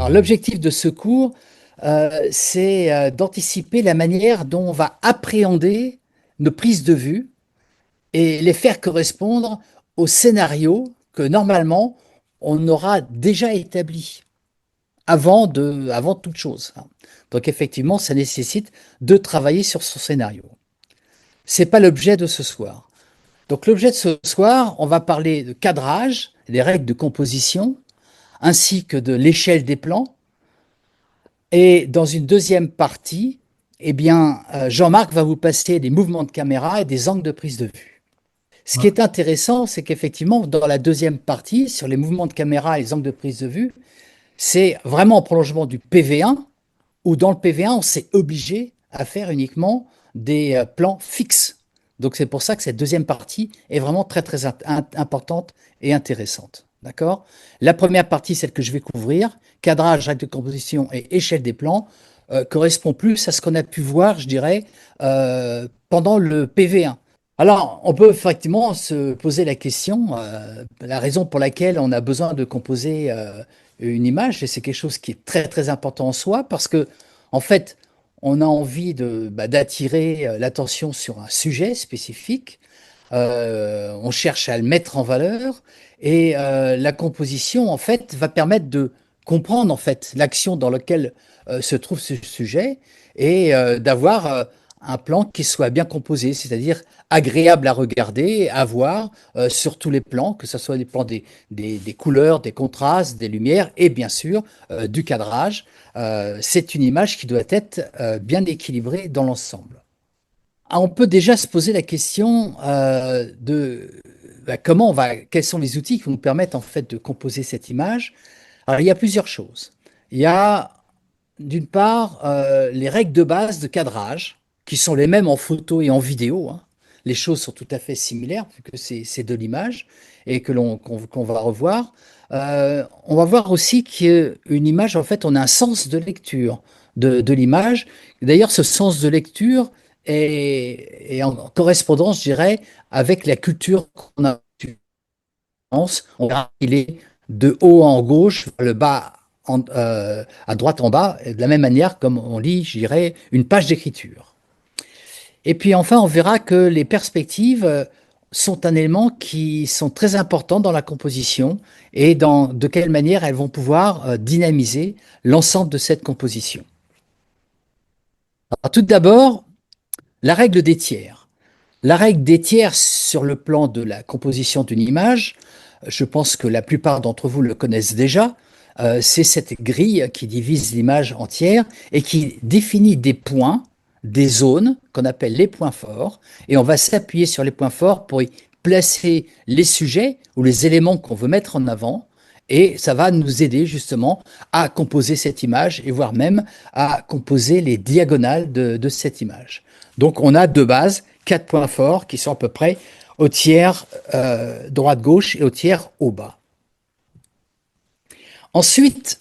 Alors, l'objectif de ce cours, c'est d'anticiper la manière dont on va appréhender nos prises de vue et les faire correspondre au scénario que normalement on aura déjà établi avant toute chose. Donc effectivement, ça nécessite de travailler sur son scénario. C'est pas l'objet de ce soir. Donc l'objet de ce soir, on va parler de cadrage, des règles de composition, ainsi que de l'échelle des plans. Et dans une deuxième partie, eh bien, Jean-Marc va vous passer des mouvements de caméra et des angles de prise de vue. Ce qui Ouais. est intéressant, c'est qu'effectivement, dans la deuxième partie, sur les mouvements de caméra et les angles de prise de vue, c'est vraiment en prolongement du PV1, où dans le PV1, on s'est obligé à faire uniquement des plans fixes. Donc c'est pour ça que cette deuxième partie est vraiment très très importante et intéressante. D'accord? La première partie, celle que je vais couvrir, cadrage, règles de composition et échelle des plans, correspond plus à ce qu'on a pu voir, je dirais, pendant le PV1. Alors, on peut effectivement se poser la question, la raison pour laquelle on a besoin de composer une image, et c'est quelque chose qui est très très important en soi, parce que en fait, on a envie d'attirer l'attention sur un sujet spécifique, on cherche à le mettre en valeur, et la composition en fait va permettre de comprendre en fait l'action dans laquelle se trouve ce sujet et d'avoir un plan qui soit bien composé, c'est-à-dire agréable à regarder, à voir sur tous les plans, que ce soit les plans des couleurs, des contrastes, des lumières et bien sûr du cadrage. C'est une image qui doit être bien équilibrée dans l'ensemble. Ah, on peut déjà se poser la question de quels sont les outils qui nous permettent en fait de composer cette image. Alors, il y a plusieurs choses. Il y a d'une part les règles de base de cadrage, qui sont les mêmes en photo et en vidéo, hein. Les choses sont tout à fait similaires, vu que c'est de l'image et qu'on va revoir. On va voir aussi qu'une image, en fait, on a un sens de lecture de l'image. D'ailleurs, ce sens de lecture est en correspondance, je dirais, avec la culture qu'on a. On verra qu'il est de haut en gauche, vers le bas à droite en bas, de la même manière comme on lit, je dirais, une page d'écriture. Et puis enfin, on verra que les perspectives sont un élément qui sont très importants dans la composition et de quelle manière elles vont pouvoir dynamiser l'ensemble de cette composition. Alors, tout d'abord, la règle des tiers. La règle des tiers sur le plan de la composition d'une image, je pense que la plupart d'entre vous le connaissent déjà. C'est cette grille qui divise l'image en tiers et qui définit des points, des zones qu'on appelle les points forts. Et on va s'appuyer sur les points forts pour y placer les sujets ou les éléments qu'on veut mettre en avant. Et ça va nous aider justement à composer cette image et voire même à composer les diagonales de cette image. Donc on a de base 4 points forts qui sont à peu près au tiers droite-gauche et au tiers haut-bas. Ensuite,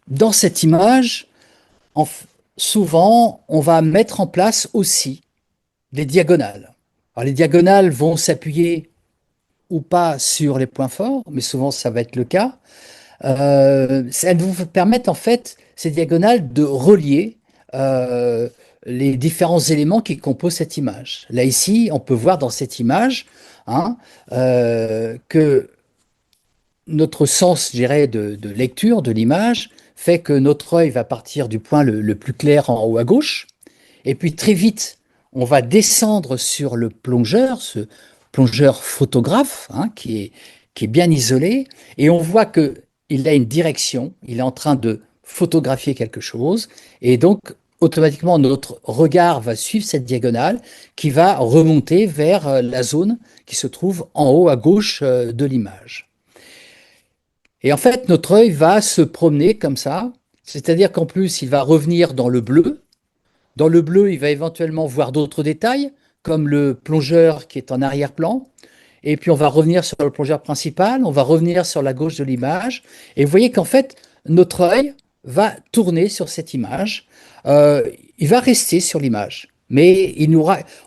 dans cette image, en, souvent, on va mettre en place aussi des diagonales. Alors, les diagonales vont s'appuyer ou pas sur les points forts, mais souvent ça va être le cas. Elles vous permettent en fait, ces diagonales, de relier les différents éléments qui composent cette image. Là, ici, on peut voir dans cette image hein, que notre sens, je dirais, de lecture de l'image fait que notre œil va partir du point le plus clair en haut à gauche, et puis très vite, on va descendre sur le plongeur, ce plongeur photographe hein, qui est bien isolé, et on voit que il a une direction, il est en train de photographier quelque chose, et donc automatiquement notre regard va suivre cette diagonale qui va remonter vers la zone qui se trouve en haut à gauche de l'image. Et en fait, notre œil va se promener comme ça, c'est-à-dire qu'en plus, il va revenir dans le bleu. Dans le bleu, il va éventuellement voir d'autres détails, comme le plongeur qui est en arrière-plan. Et puis, on va revenir sur le plongeur principal, on va revenir sur la gauche de l'image. Et vous voyez qu'en fait, notre œil va tourner sur cette image. Euh, il va rester sur l'image. Mais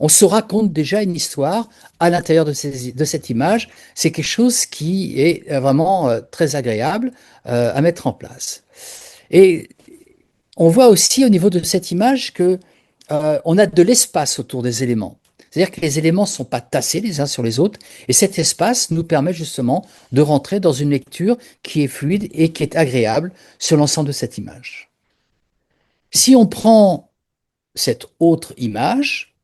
on se raconte déjà une histoire à l'intérieur de cette image. C'est quelque chose qui est vraiment très agréable à mettre en place. Et on voit aussi au niveau de cette image que on a de l'espace autour des éléments. C'est-à-dire que les éléments ne sont pas tassés les uns sur les autres, et cet espace nous permet justement de rentrer dans une lecture qui est fluide et qui est agréable sur l'ensemble de cette image. Si on prend cette autre image,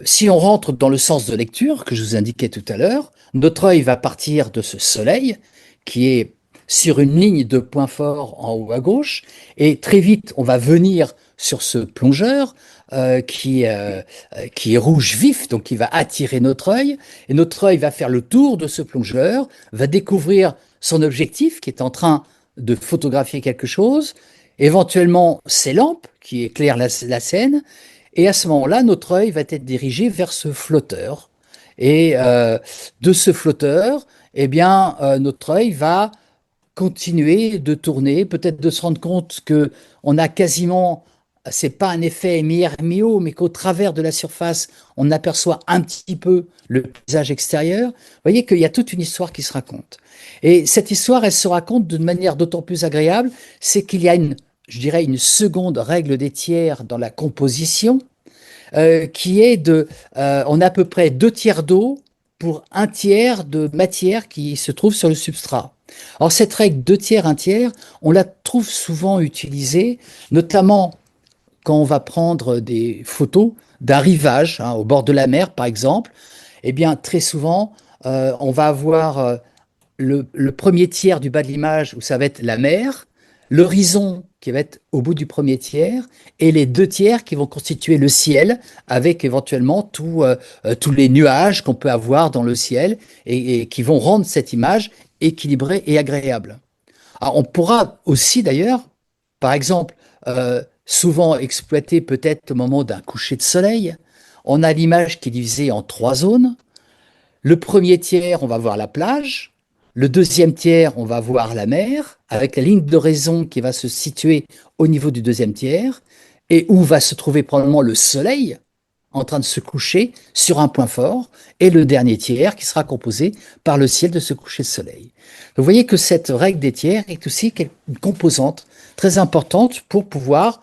si on rentre dans le sens de lecture que je vous indiquais tout à l'heure, notre œil va partir de ce soleil qui est sur une ligne de point fort en haut à gauche, et très vite on va venir sur ce plongeur qui est rouge vif, donc qui va attirer notre œil, et notre œil va faire le tour de ce plongeur, va découvrir son objectif qui est en train de photographier quelque chose, éventuellement ses lampes qui éclairent la scène, et à ce moment-là, notre œil va être dirigé vers ce flotteur. Et de ce flotteur, eh bien, notre œil va continuer de tourner, peut-être de se rendre compte que on a quasiment, c'est pas un effet mi-air, mi-haut, mais qu'au travers de la surface, on aperçoit un petit peu le paysage extérieur. Vous voyez qu'il y a toute une histoire qui se raconte. Et cette histoire, elle se raconte d'une manière d'autant plus agréable, c'est qu'il y a je dirais, une seconde règle des tiers dans la composition, qui est on a à peu près 2 tiers d'eau pour 1 tiers de matière qui se trouve sur le substrat. Alors cette règle 2 tiers, 1 tiers, on la trouve souvent utilisée, notamment quand on va prendre des photos d'un rivage, hein, au bord de la mer par exemple. Eh bien très souvent, on va avoir le premier tiers du bas de l'image où ça va être la mer, l'horizon qui va être au bout du premier tiers, et les 2 tiers qui vont constituer le ciel, avec éventuellement tous les nuages qu'on peut avoir dans le ciel et qui vont rendre cette image équilibrée et agréable. Alors, on pourra aussi d'ailleurs, par exemple, souvent exploiter peut-être au moment d'un coucher de soleil, on a l'image qui est divisée en 3 zones. Le premier tiers, on va voir la plage. Le deuxième tiers, on va voir la mer, avec la ligne d'horizon qui va se situer au niveau du deuxième tiers, et où va se trouver probablement le soleil en train de se coucher sur un point fort, et le dernier tiers qui sera composé par le ciel de ce coucher de soleil. Vous voyez que cette règle des tiers est aussi une composante très importante pour pouvoir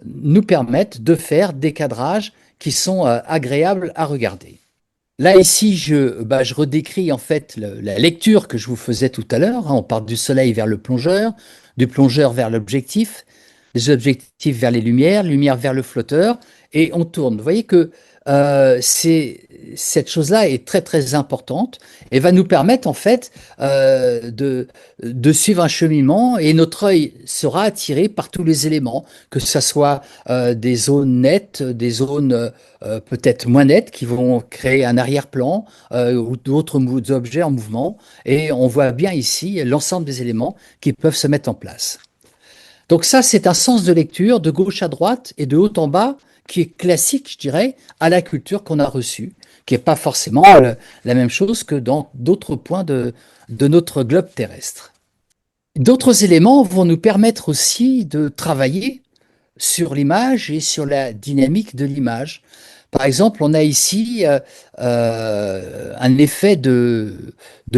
nous permettre de faire des cadrages qui sont agréables à regarder. Là, ici, je redécris en fait la lecture que je vous faisais tout à l'heure, hein. On part du soleil vers le plongeur, du plongeur vers l'objectif, les objectifs vers les lumières vers le flotteur, et on tourne. Vous voyez que cette chose-là est très très importante et va nous permettre en fait de suivre un cheminement, et notre œil sera attiré par tous les éléments, que ce soit des zones nettes, des zones peut-être moins nettes qui vont créer un arrière-plan, ou d'autres objets en mouvement, et on voit bien ici l'ensemble des éléments qui peuvent se mettre en place. Donc ça, c'est un sens de lecture de gauche à droite et de haut en bas qui est classique, je dirais, à la culture qu'on a reçue, qui n'est pas forcément la même chose que dans d'autres points de notre globe terrestre. D'autres éléments vont nous permettre aussi de travailler sur l'image et sur la dynamique de l'image. Par exemple, on a ici un effet de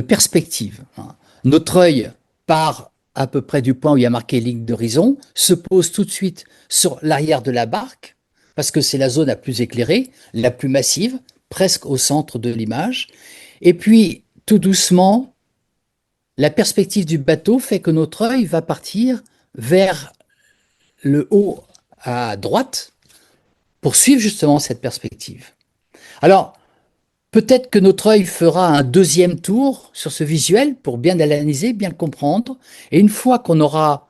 perspective, hein. Notre œil part à peu près du point où il y a marqué ligne d'horizon, se pose tout de suite sur l'arrière de la barque, parce que c'est la zone la plus éclairée, la plus massive, presque au centre de l'image. Et puis, tout doucement, la perspective du bateau fait que notre œil va partir vers le haut à droite pour suivre justement cette perspective. Alors, peut-être que notre œil fera un deuxième tour sur ce visuel pour bien l'analyser, bien le comprendre. Et une fois qu'on aura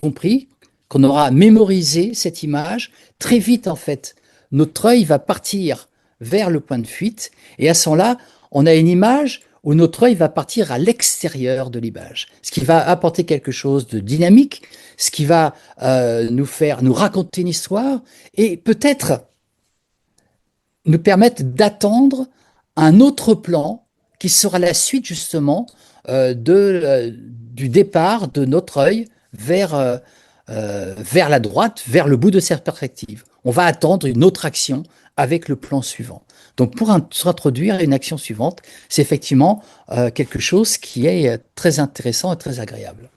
compris, qu'on aura mémorisé cette image, très vite en fait, notre œil va partir vers le point de fuite. Et à ce moment-là, on a une image où notre œil va partir à l'extérieur de l'image, ce qui va apporter quelque chose de dynamique, ce qui va nous raconter une histoire, et peut-être nous permettre d'attendre un autre plan qui sera la suite justement du départ de notre œil vers la droite, vers le bout de cette perspective. On va attendre une autre action avec le plan suivant. Donc pour introduire une action suivante, c'est effectivement quelque chose qui est très intéressant et très agréable.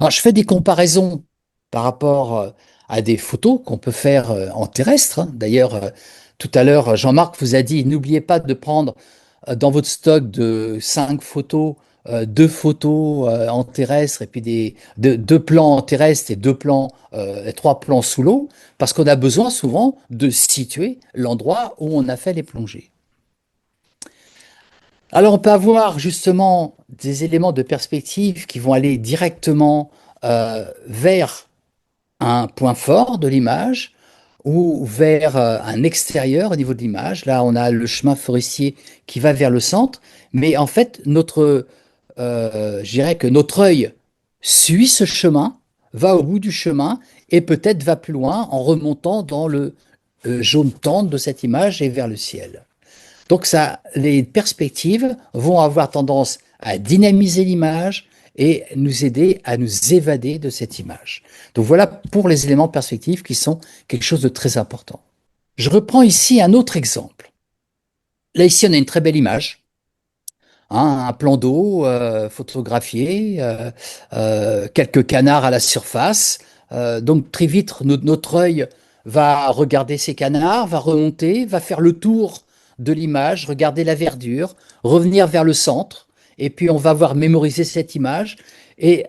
Alors, je fais des comparaisons par rapport à des photos qu'on peut faire en terrestre, hein. D'ailleurs, tout à l'heure, Jean-Marc vous a dit, n'oubliez pas de prendre dans votre stock de 5 photos, 2 photos en terrestre et puis deux plans en terrestre et 2 plans, 3 plans sous l'eau, parce qu'on a besoin souvent de situer l'endroit où on a fait les plongées. Alors, on peut avoir justement des éléments de perspective qui vont aller directement vers un point fort de l'image ou vers un extérieur au niveau de l'image. Là, on a le chemin forestier qui va vers le centre, mais en fait, je dirais que notre œil suit ce chemin, va au bout du chemin et peut-être va plus loin en remontant dans le jaune tendre de cette image et vers le ciel. Donc ça, les perspectives vont avoir tendance à dynamiser l'image et nous aider à nous évader de cette image. Donc voilà pour les éléments perspectives qui sont quelque chose de très important. Je reprends ici un autre exemple. Là, ici, on a une très belle image, hein, un plan d'eau photographié, quelques canards à la surface. Donc très vite, notre œil va regarder ces canards, va remonter, va faire le tour de l'image, regarder la verdure, revenir vers le centre, et puis on va voir mémoriser cette image. Et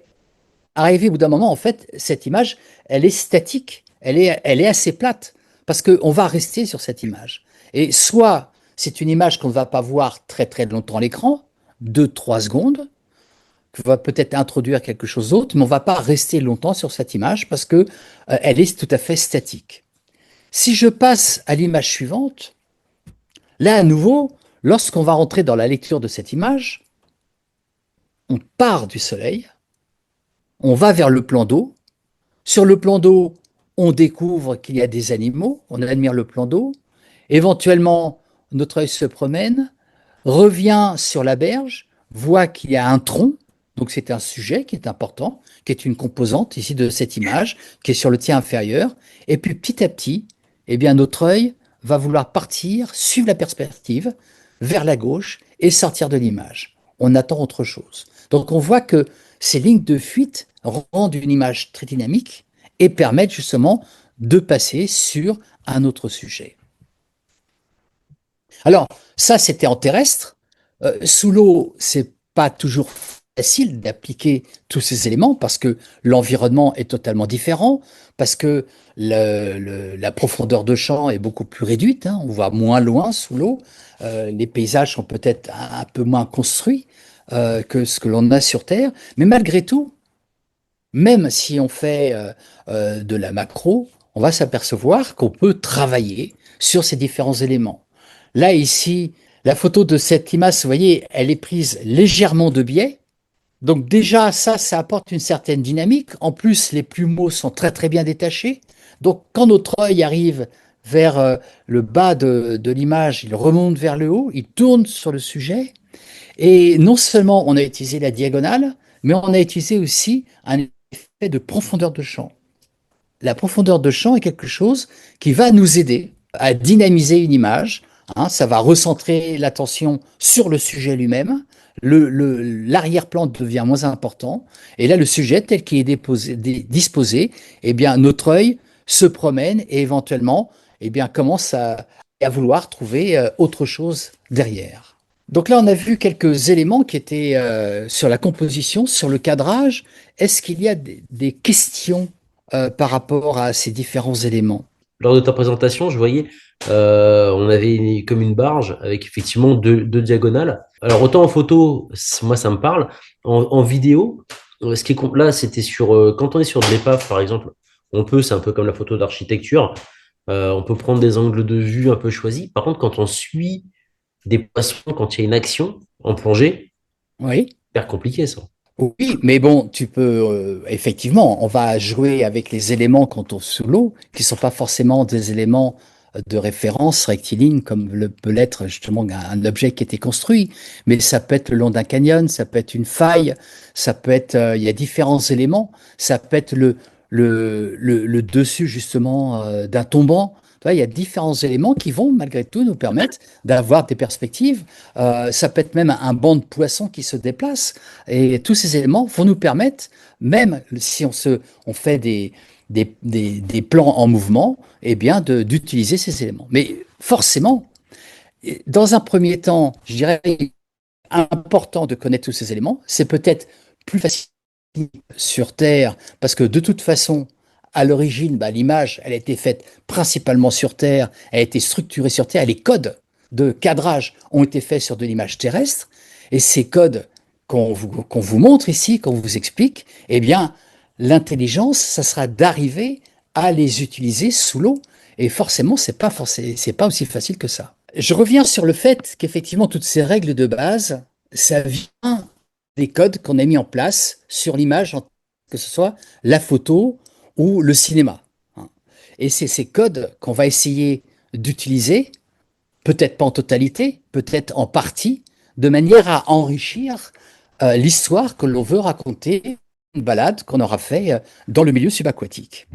arrivé au bout d'un moment, en fait, cette image, elle est statique, elle est assez plate, parce qu'on va rester sur cette image. Et soit c'est une image qu'on ne va pas voir très très longtemps à l'écran, 2, 3 secondes, qu'on va peut-être introduire quelque chose d'autre, mais on ne va pas rester longtemps sur cette image parce que elle est tout à fait statique. Si je passe à l'image suivante, là à nouveau, lorsqu'on va rentrer dans la lecture de cette image, on part du soleil, on va vers le plan d'eau. Sur le plan d'eau, on découvre qu'il y a des animaux, on admire le plan d'eau. Éventuellement, notre œil se promène, revient sur la berge, voit qu'il y a un tronc, donc c'est un sujet qui est important, qui est une composante ici de cette image, qui est sur le tiers inférieur. Et puis petit à petit, eh bien, notre œil va vouloir partir, suivre la perspective, vers la gauche et sortir de l'image. On attend autre chose. Donc on voit que ces lignes de fuite rendent une image très dynamique et permettent justement de passer sur un autre sujet. Alors, ça, c'était en terrestre. Sous l'eau, c'est pas toujours facile d'appliquer tous ces éléments parce que l'environnement est totalement différent, parce que la profondeur de champ est beaucoup plus réduite, hein, on voit moins loin sous l'eau, les paysages sont peut-être un peu moins construits que ce que l'on a sur Terre, mais malgré tout, même si on fait de la macro, on va s'apercevoir qu'on peut travailler sur ces différents éléments. Là, ici, la photo de cette image, vous voyez, elle est prise légèrement de biais. Donc déjà, ça apporte une certaine dynamique. En plus, les plumeaux sont très très bien détachés. Donc quand notre œil arrive vers le bas de l'image, il remonte vers le haut, il tourne sur le sujet. Et non seulement on a utilisé la diagonale, mais on a utilisé aussi un effet de profondeur de champ. La profondeur de champ est quelque chose qui va nous aider à dynamiser une image, hein. Ça va recentrer l'attention sur le sujet lui-même. L'arrière-plan devient moins important. Et là, le sujet tel qu'il est disposé, eh bien, notre œil se promène et éventuellement eh bien, commence à vouloir trouver autre chose derrière. Donc là, on a vu quelques éléments qui étaient sur la composition, sur le cadrage. Est-ce qu'il y a des questions par rapport à ces différents éléments? Lors de ta présentation, je voyais, on avait comme une barge avec effectivement deux diagonales. Alors autant en photo, moi ça me parle. En vidéo, ce qui est là, c'était sur quand on est sur de l'épave, par exemple, c'est un peu comme la photo d'architecture, on peut prendre des angles de vue un peu choisis. Par contre, quand on suit des poissons, quand il y a une action en plongée, Oui. c'est hyper compliqué ça. Oui, mais bon, tu peux effectivement, on va jouer avec les éléments quand on est sous l'eau, qui sont pas forcément des éléments de référence rectilignes comme peut l'être justement un objet qui a été construit, mais ça peut être le long d'un canyon, ça peut être une faille, ça peut être, il y a différents éléments, ça peut être le dessus justement d'un tombant. vois, il y a différents éléments qui vont malgré tout nous permettre d'avoir des perspectives. Ça peut être même un banc de poissons qui se déplace. Et tous ces éléments vont nous permettre, même si on fait des plans en mouvement, eh bien, d'utiliser ces éléments. Mais forcément, dans un premier temps, je dirais important de connaître tous ces éléments. C'est peut-être plus facile sur Terre parce que de toute façon, à l'origine, bah, l'image, elle a été faite principalement sur Terre, elle a été structurée sur Terre, et les codes de cadrage ont été faits sur de l'image terrestre. Et ces codes qu'on vous montre ici, qu'on vous explique, eh bien, l'intelligence, ça sera d'arriver à les utiliser sous l'eau. Et forcément, c'est pas aussi facile que ça. Je reviens sur le fait qu'effectivement, toutes ces règles de base, ça vient des codes qu'on a mis en place sur l'image, que ce soit la photo ou le cinéma. Et c'est ces codes qu'on va essayer d'utiliser, peut-être pas en totalité, peut-être en partie, de manière à enrichir l'histoire que l'on veut raconter, une balade qu'on aura fait dans le milieu subaquatique.